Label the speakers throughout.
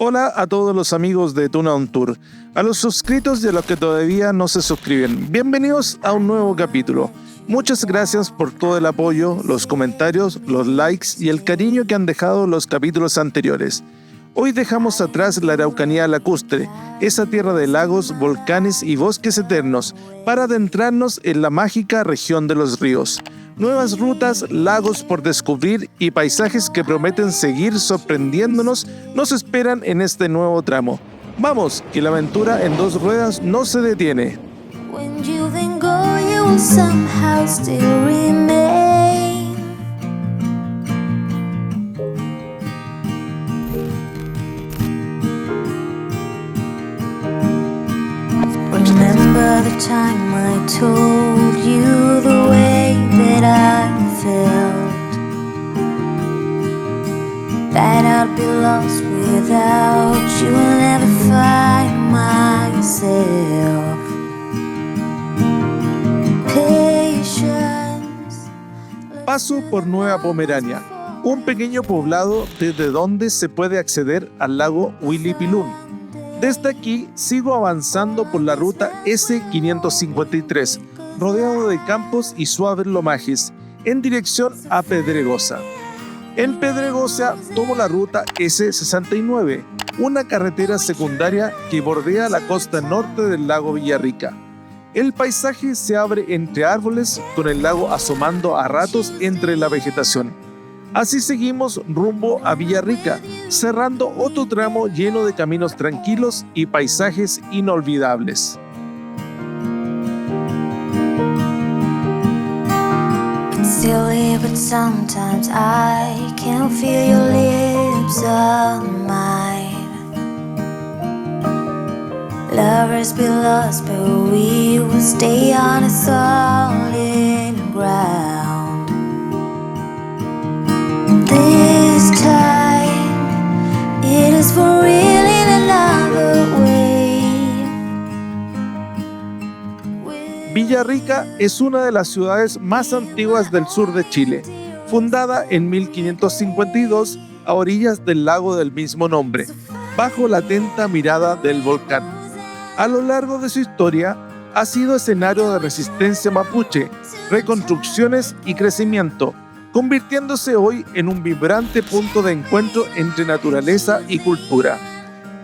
Speaker 1: Hola a todos los amigos de Tuna On Tour, a los suscritos y a los que todavía no se suscriben. Bienvenidos a un nuevo capítulo. Muchas gracias por todo el apoyo, los comentarios, los likes y el cariño que han dejado los capítulos anteriores. Hoy dejamos atrás la Araucanía lacustre, esa tierra de lagos, volcanes y bosques eternos, para adentrarnos en la mágica región de los ríos. Nuevas rutas, lagos por descubrir y paisajes que prometen seguir sorprendiéndonos nos esperan en este nuevo tramo. Vamos, que la aventura en dos ruedas no se detiene.
Speaker 2: When you then go, you will somehow still remain. Remember the time I told you the way that I felt, that I'd be lost without you and never find myself. Patience.
Speaker 1: Paso por Nueva Pomerania, un pequeño poblado desde donde se puede acceder al lago Huilipilún. Desde aquí sigo avanzando por la ruta S553, rodeado de campos y suaves lomajes, en dirección a Pedregosa. En Pedregosa tomo la ruta S69, una carretera secundaria que bordea la costa norte del lago Villarrica. El paisaje se abre entre árboles, con el lago asomando a ratos entre la vegetación. Así seguimos rumbo a Villarrica, cerrando otro tramo lleno de caminos tranquilos y paisajes inolvidables.
Speaker 2: It's silly, but sometimes I can feel your lips on mine. Lovers be lost, but we will stay on a solid ground. This time, it is for real in another way.
Speaker 1: Villarrica es una de las ciudades más antiguas del sur de Chile, fundada en 1552 a orillas del lago del mismo nombre, bajo la atenta mirada del volcán. A lo largo de su historia, ha sido escenario de resistencia mapuche, reconstrucciones y crecimiento, convirtiéndose hoy en un vibrante punto de encuentro entre naturaleza y cultura.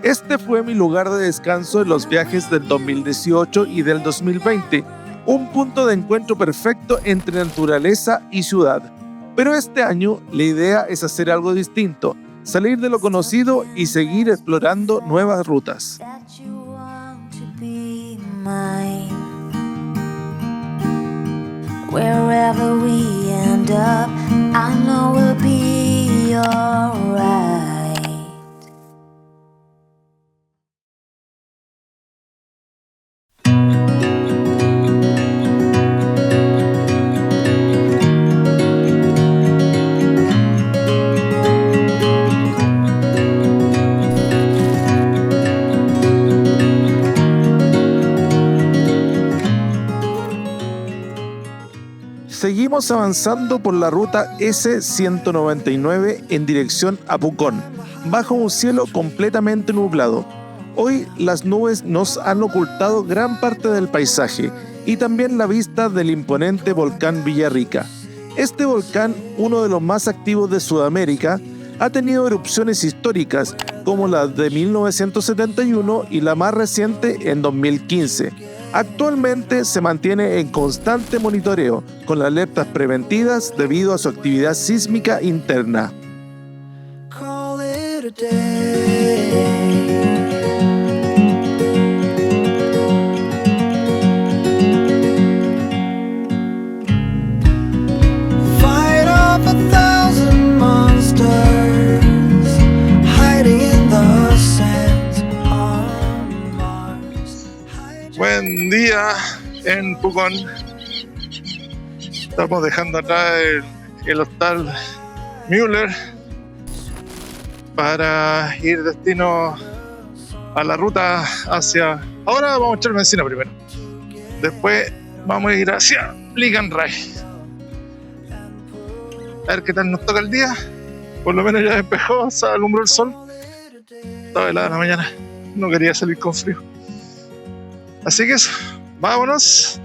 Speaker 1: Este fue mi lugar de descanso en los viajes del 2018 y del 2020, un punto de encuentro perfecto entre naturaleza y ciudad. Pero este año la idea es hacer algo distinto, salir de lo conocido y seguir explorando nuevas rutas.
Speaker 2: Wherever we end up, I know we'll be alright.
Speaker 1: Seguimos avanzando por la ruta S199 en dirección a Pucón, bajo un cielo completamente nublado. Hoy las nubes nos han ocultado gran parte del paisaje y también la vista del imponente volcán Villarrica. Este volcán, uno de los más activos de Sudamérica, ha tenido erupciones históricas como la de 1971 y la más reciente en 2015. Actualmente se mantiene en constante monitoreo, con las alertas preventivas debido a su actividad sísmica interna.
Speaker 2: Call it a day. Fight off 1,000 monsters hiding in the sands on Mars.
Speaker 1: Buen día en Pucón. Estamos dejando atrás el hostal Müller para ir destino a la ruta hacia... Ahora vamos a echar benzina primero. Después vamos a ir hacia Liganray. A ver qué tal nos toca el día. Por lo menos ya despejó, se alumbró el sol.
Speaker 3: estaba helada en la mañana. No quería salir con frío. Así que eso, vámonos.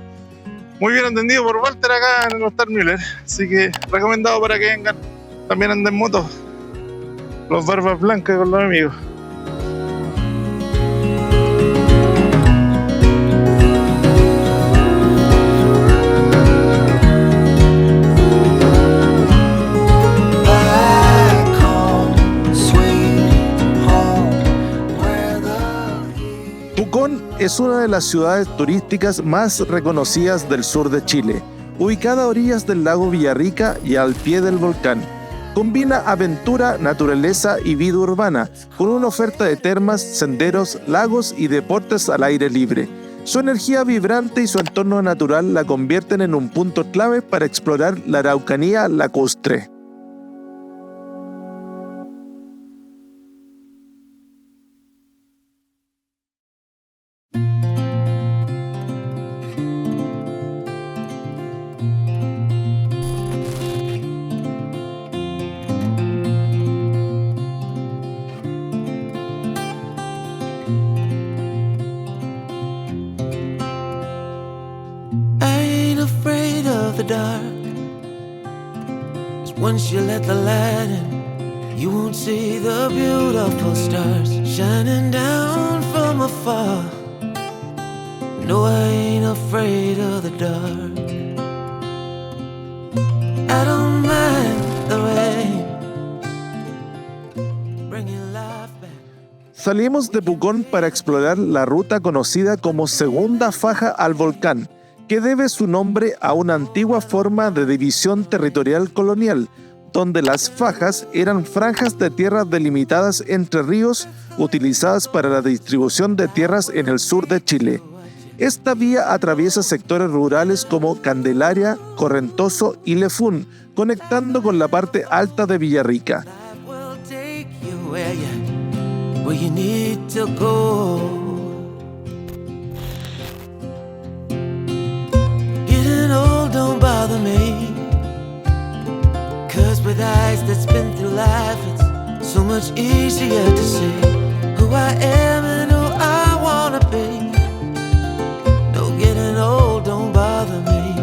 Speaker 3: Muy bien entendido por Walter acá en el Hostal Müller. Así que recomendado para que vengan. También anden en moto. Los barbas blancas con los amigos.
Speaker 1: Pucón es una de las ciudades turísticas más reconocidas del sur de Chile, ubicada a orillas del lago Villarrica y al pie del volcán. Combina aventura, naturaleza y vida urbana, con una oferta de termas, senderos, lagos y deportes al aire libre. Su energía vibrante y su entorno natural la convierten en un punto clave para explorar la Araucanía lacustre.
Speaker 4: Once you let the light in, you won't see the beautiful stars shining down from afar. No, I ain't afraid of the dark. I don't mind the rain, bringing life back.
Speaker 1: Salimos de Pucón para explorar la ruta conocida como Segunda Faja al Volcán, que debe su nombre a una antigua forma de división territorial colonial, donde las fajas eran franjas de tierras delimitadas entre ríos utilizadas para la distribución de tierras en el sur de Chile. Esta vía atraviesa sectores rurales como Candelaria, Correntoso y Lefún, conectando con la parte alta de Villarrica.
Speaker 4: Cause with eyes that spin through life, it's so much easier to see who I am and who I wanna be. No, getting old don't bother me.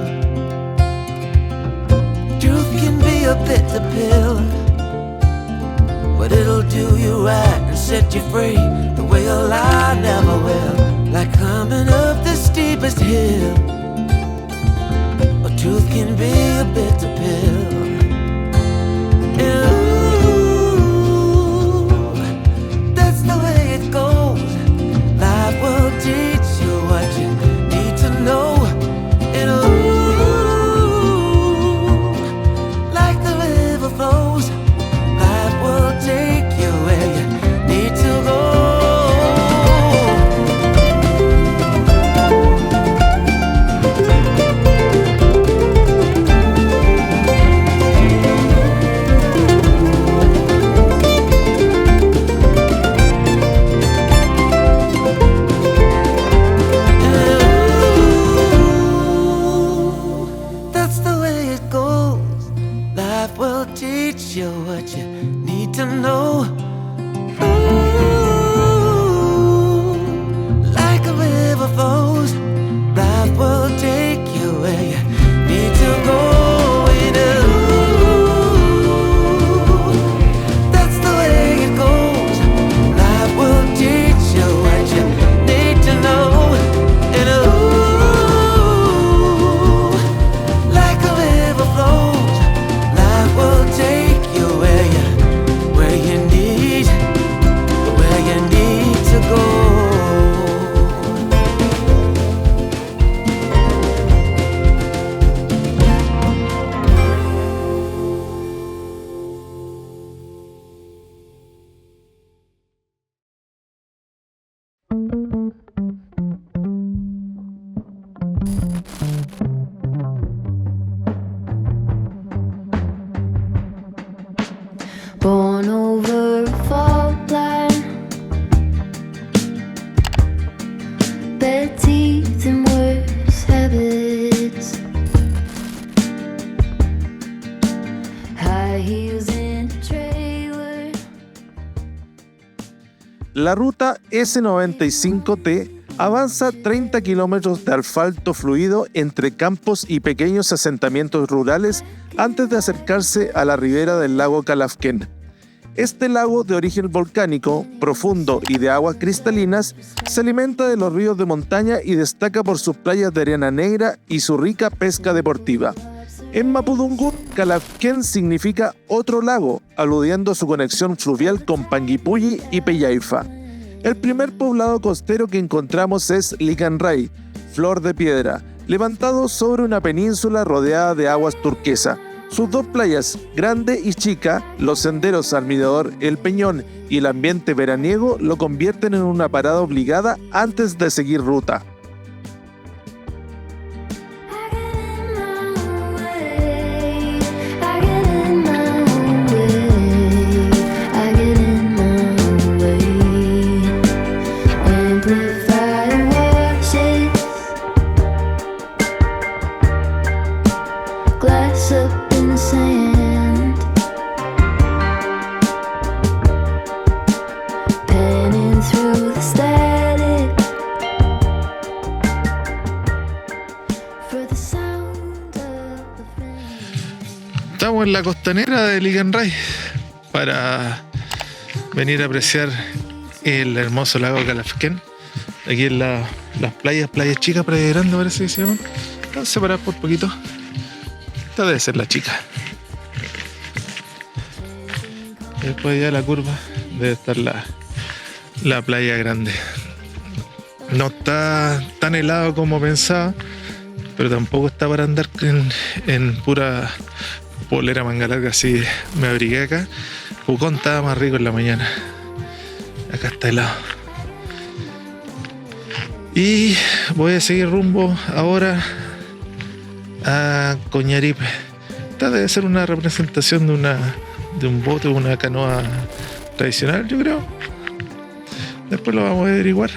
Speaker 4: Truth can be a bitter pill, but it'll do you right and set you free the way a lie never will. Like climbing up the steepest hill, but truth can be a bitter pill. That's the way it goes. Life will teach you what you need to know. And like the river flows, life will take you where you need to go.
Speaker 1: La ruta S95T avanza 30 kilómetros de asfalto fluido entre campos y pequeños asentamientos rurales antes de acercarse a la ribera del lago Calafquén. Este lago, de origen volcánico, profundo y de aguas cristalinas, se alimenta de los ríos de montaña y destaca por sus playas de arena negra y su rica pesca deportiva. En mapudungun, Calafquén significa otro lago, aludiendo a su conexión fluvial con Panguipulli y Pellaifa. El primer poblado costero que encontramos es Licanray, Flor de Piedra, levantado sobre una península rodeada de aguas turquesa. Sus dos playas, Grande y Chica, los senderos al mirador El Peñón y el ambiente veraniego lo convierten en una parada obligada antes de seguir ruta.
Speaker 3: Estamos en la costanera de Licanray para venir a apreciar el hermoso lago Calafquén. Aquí en las playas chicas, playa grande parece que se llaman. Están separadas por poquito. Esta debe ser la chica. Y después allá de la curva debe estar la playa grande. No está tan helado como pensaba, pero tampoco está para andar en pura polera manga larga, así me abrigué acá. Pucón estaba más rico en la mañana. Acá está helado. Y voy a seguir rumbo ahora a Coñaripe. Esta debe ser una representación de un bote o una canoa tradicional, yo creo. Después lo vamos a averiguar.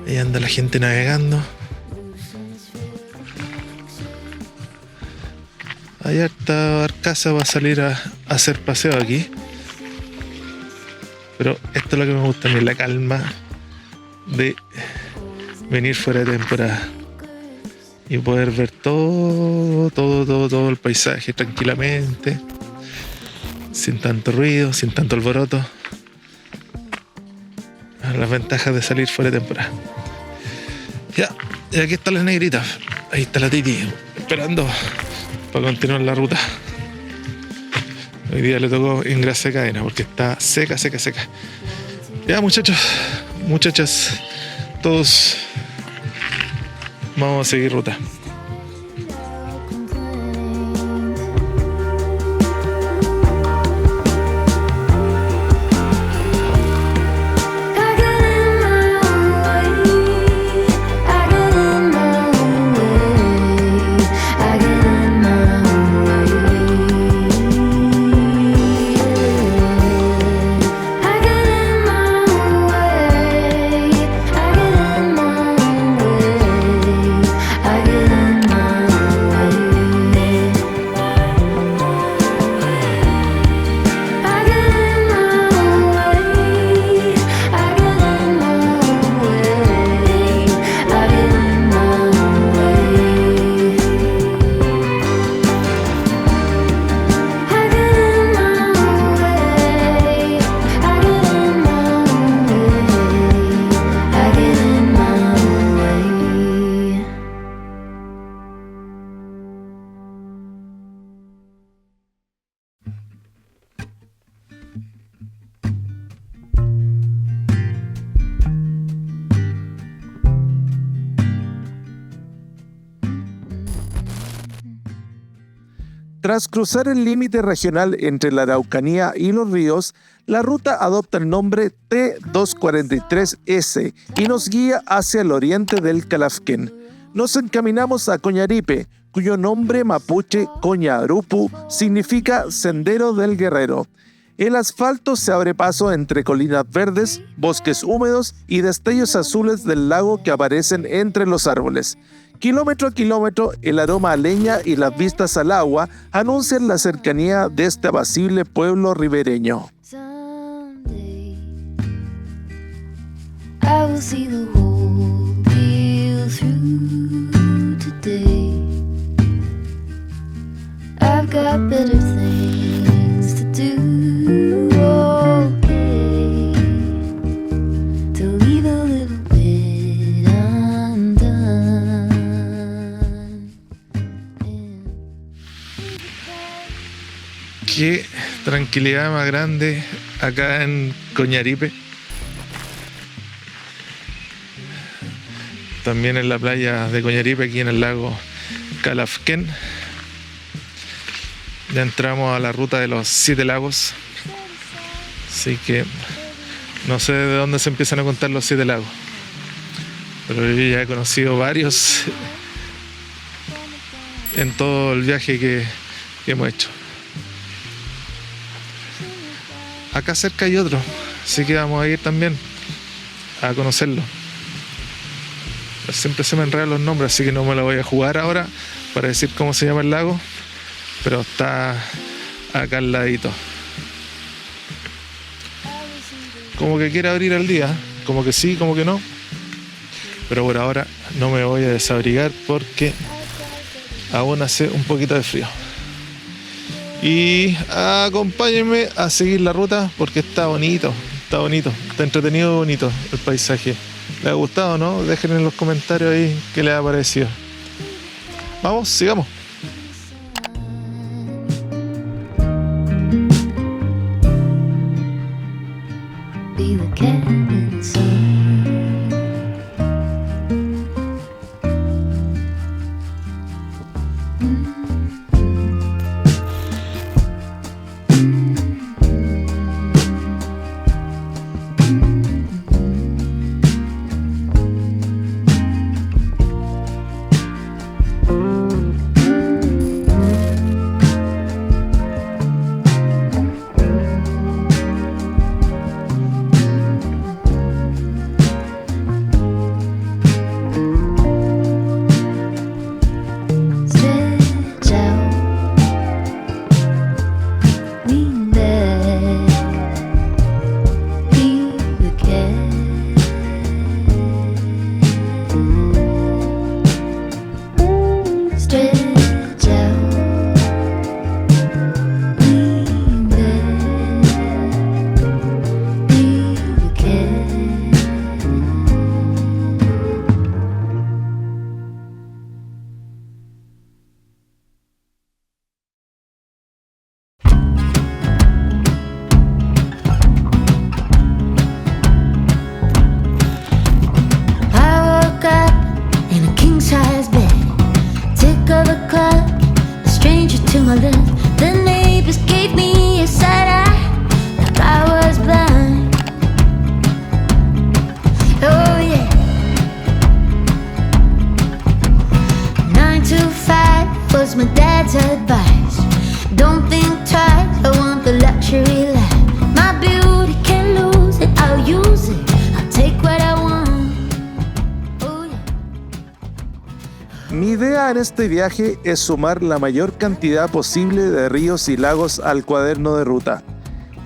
Speaker 3: Ahí anda la gente navegando. Hay harta barcaza va a salir a hacer paseo aquí. Pero esto es lo que me gusta a mí, la calma de venir fuera de temporada y poder ver todo el paisaje tranquilamente, sin tanto ruido, sin tanto alboroto. Las ventajas de salir fuera de temporada. Ya, y aquí están las negritas. Ahí está la Titi, esperando para continuar la ruta. Hoy día le tocó engrasar cadena porque está seca. Ya, muchachos, muchachas, todos vamos a seguir ruta.
Speaker 1: Tras cruzar el límite regional entre la Araucanía y los ríos, la ruta adopta el nombre T243S y nos guía hacia el oriente del Calafquén. Nos encaminamos a Coñaripe, cuyo nombre mapuche Coñarupu significa Sendero del Guerrero. El asfalto se abre paso entre colinas verdes, bosques húmedos y destellos azules del lago que aparecen entre los árboles. Kilómetro a kilómetro, el aroma a leña y las vistas al agua anuncian la cercanía de este apacible pueblo ribereño.
Speaker 2: Sometimes I will see the whole deal through today. I've got better things to do, okay, to leave a little bit undone.
Speaker 3: Qué tranquilidad más grande acá en Coñaripe. También en la playa de Coñaripe, aquí en el lago Calafquén. Ya entramos a la ruta de los 7 lagos. Así que no sé de dónde se empiezan a contar los 7 lagos. Pero yo ya he conocido varios en todo el viaje que hemos hecho. Acá cerca hay otro, así que vamos a ir también a conocerlo. Siempre se me enredan los nombres, así que no me lo voy a jugar ahora para decir cómo se llama el lago, pero está acá al ladito. Como que quiere abrir al día, como que sí, como que no, pero por ahora no me voy a desabrigar porque aún hace un poquito de frío. Y acompáñenme a seguir la ruta porque está bonito, está entretenido y bonito el paisaje. ¿Les ha gustado, no? Dejen en los comentarios ahí qué les ha parecido. Vamos, sigamos.
Speaker 2: Be the cat in the sun.
Speaker 1: Mi idea en este viaje es sumar la mayor cantidad posible de ríos y lagos al cuaderno de ruta.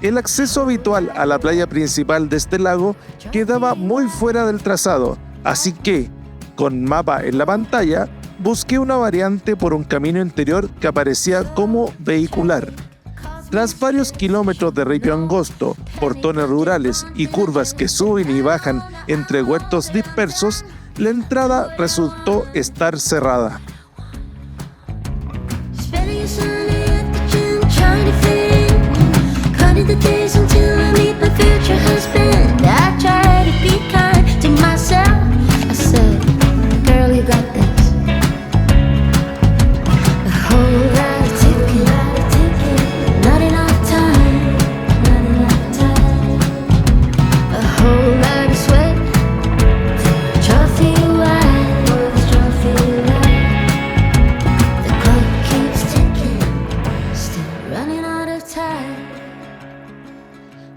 Speaker 1: El acceso habitual a la playa principal de este lago quedaba muy fuera del trazado, así que, con mapa en la pantalla, busqué una variante por un camino interior que aparecía como vehicular. Tras varios kilómetros de ripio angosto, portones rurales y curvas que suben y bajan entre huertos dispersos, la entrada resultó estar cerrada.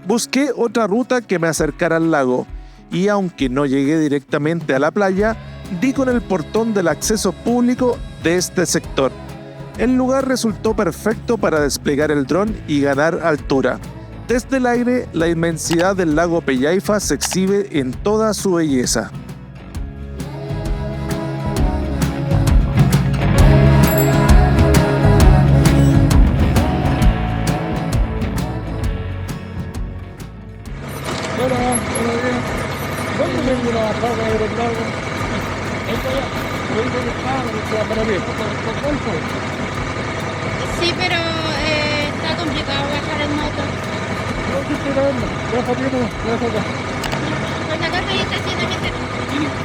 Speaker 1: Busqué otra ruta que me acercara al lago y aunque no llegué directamente a la playa, di con el portón del acceso público de este sector. El lugar resultó perfecto para desplegar el dron y ganar altura. Desde el aire, la inmensidad del lago Pellaifa se exhibe en toda su belleza.
Speaker 5: Sí, pero está complicado bajar en moto. Pues acá hay estacionamiento.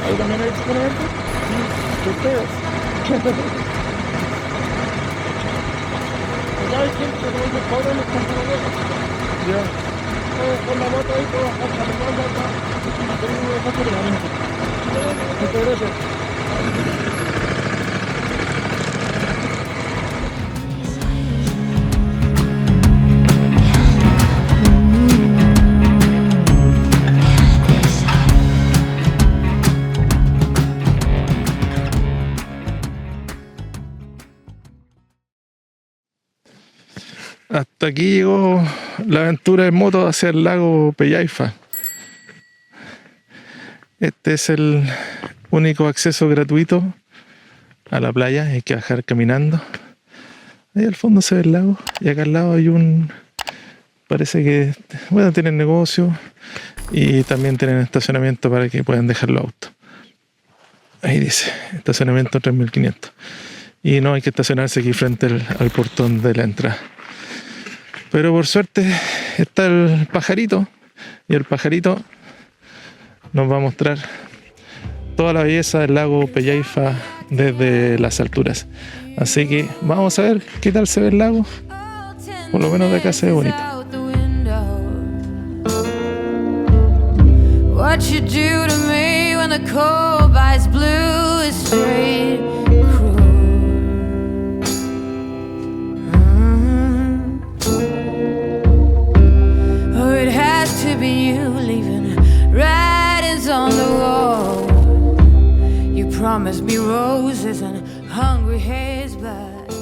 Speaker 6: ¿Ahí también hay estacionamiento? ¿Ustedes? Allá hay gente que no les cobran los estacionamientos. Ya. Con la moto ahí puedo bajar a la moto acá. Tengo un estacionamiento. Muchas gracias.
Speaker 3: Hasta aquí llegó la aventura en moto hacia el lago Pellaifa. Este es el único acceso gratuito a la playa. Hay que bajar caminando. Ahí al fondo se ve el lago y acá al lado hay parece que, bueno, tienen negocio y también tienen estacionamiento para que puedan dejar los autos. Ahí dice, estacionamiento 3.500. Y no hay que estacionarse aquí frente al portón de la entrada. Pero por suerte está el pajarito y el pajarito nos va a mostrar toda la belleza del lago Pellaifa desde las alturas. Así que vamos a ver qué tal se ve el lago. Por lo menos de acá se ve bonito.
Speaker 2: What you do to me when the cold bites blue is straight cruel. Oh, it has to be you leaving writings on the wall. You promised me roses and hungry haze, but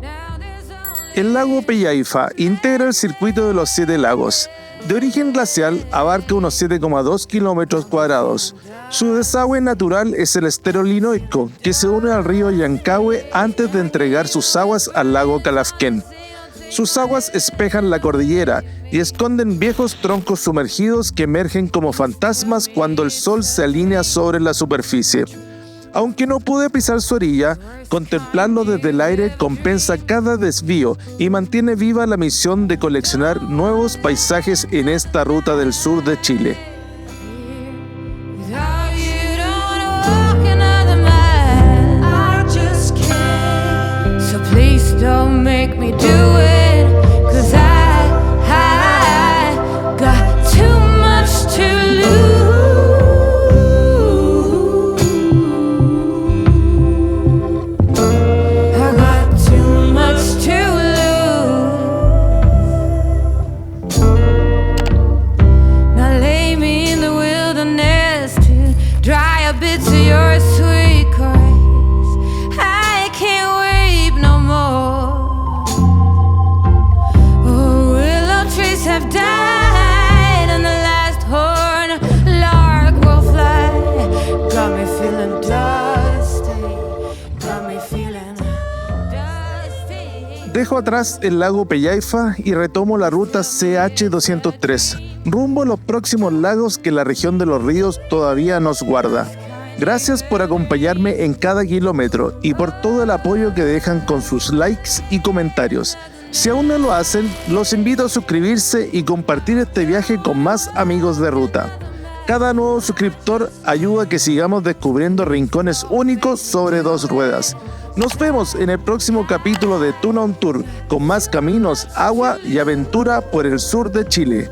Speaker 2: now there's only...
Speaker 1: El lago Pellaifa integra el circuito de los 7 lagos. De origen glacial, abarca unos 7,2 kilómetros cuadrados. Su desagüe natural es el estero linoico, que se une al río Yancahue antes de entregar sus aguas al lago Calafquén. Sus aguas espejan la cordillera y esconden viejos troncos sumergidos que emergen como fantasmas cuando el sol se alinea sobre la superficie. Aunque no pude pisar su orilla, contemplarlo desde el aire compensa cada desvío y mantiene viva la misión de coleccionar nuevos paisajes en esta ruta del sur de Chile.
Speaker 2: Without you, don't walk another mile. I just can't. So please don't make me do it, 'cause I got too much to lose. I got too much to lose. Now lay me in the wilderness to dry up bits of your sweet caress. I can't weep no more. Oh, willow trees have died and the last horn lark will fly. Got me feeling dusty. Got me feeling dusty.
Speaker 1: Dejo atrás el lago Pellaifa y retomo la ruta CH203, rumbo a los próximos lagos que la región de los ríos todavía nos guarda. Gracias por acompañarme en cada kilómetro y por todo el apoyo que dejan con sus likes y comentarios. Si aún no lo hacen, los invito a suscribirse y compartir este viaje con más amigos de ruta. Cada nuevo suscriptor ayuda a que sigamos descubriendo rincones únicos sobre dos ruedas. Nos vemos en el próximo capítulo de Tuna on Tour, con más caminos, agua y aventura por el sur de Chile.